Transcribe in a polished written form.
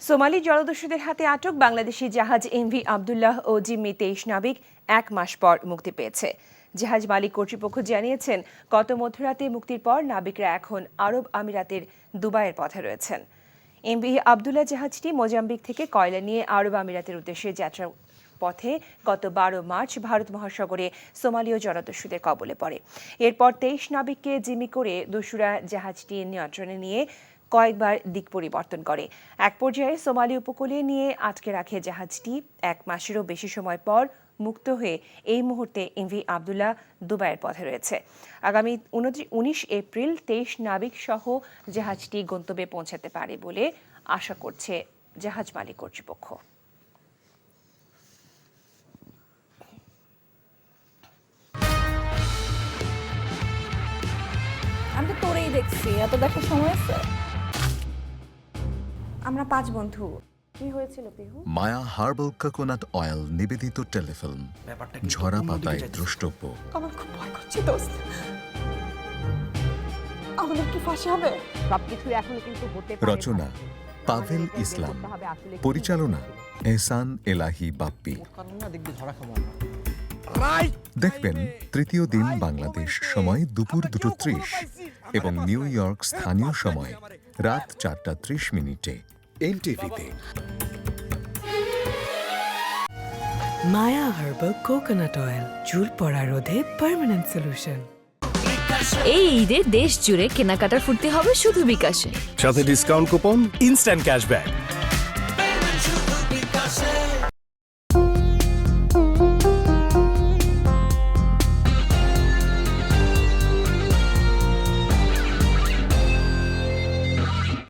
Somali জলদস্যুদের হাতে আটক বাংলাদেশি জাহাজ এমভি আবদুল্লাহ ও জিম্মি 23 নাবিক 1 মাস পর মুক্তি পেয়েছে। জাহাজ মালিক কর্তৃপক্ষ জানিয়েছেন, গত মধ্যরাতে মুক্তির পর নাবিকরা এখন আরব আমিরাতের দুবাইয়ের পথে রয়েছেন। এমভি আবদুল্লাহ জাহাজটি মোজাম্বিক থেকে কয়লা নিয়ে আরব আমিরাতের উদ্দেশ্যে যাত্রার পথে গত 12 মার্চ ভারত মহাসাগরে সোমালীয় জলদস্যুদের কবলে পড়ে। এরপর 23 নাবিককে জিম্মি করে দস্যুরা জাহাজটি নিয়ন্ত্রণে নিয়ে কয়েকবার দিক পরিবর্তন করে। এক পর্যায়ে সোমালি উপকূলে নিয়ে আটকে রাখে জাহাজটি। 1 মাসেরও বেশি সময় পর মুক্ত হয়ে এই মুহূর্তে এমভি আবদুল্লাহ দুবাইয়ের পথে রয়েছে। আগামী 19 এপ্রিল 23 নাবিক সহ জাহাজটি গন্তব্যে পৌঁছাতে পারে বলে আশা করছে জাহাজ মালিক কর্তৃপক্ষ। আমি তো তোরেই দেখছি, এত দেখার সময় আছে? আমরা 5 বন্ধু। কি হয়েছিল পিহু? মায়া হার্বাল কোকোনাট অয়েল নিবেদিত টেলিফিল্ম, ঝরা পাতায় দ্রষ্টব্য। আমার খুব ভয় করছে দোস্ত, আমাদের কি ফাঁসি হবে? সবকিছু এখন কিন্তু হতে পারে। রচনা পাভেল ইসলাম, পরিচালনা এহসান এলাহি বাপ্পি। দেখবেন তৃতীয় দিন বাংলাদেশ সময় দুপুর 2:30 এবং নিউ ইয়র্ক স্থানীয় সময় রাত 4:30 এনটিভিতে। মায়া হার্বাল কোকোনাট অয়েল, চুল পড়া রোধে পার্মানেন্ট সলিউশন। এই ঈদে দেশ জুড়ে কেনাকাটার ফুর্তি হবে শুধু বিকাশে, সাথে ডিসকাউন্ট কুপন, ইনস্ট্যান্ট ক্যাশব্যাক।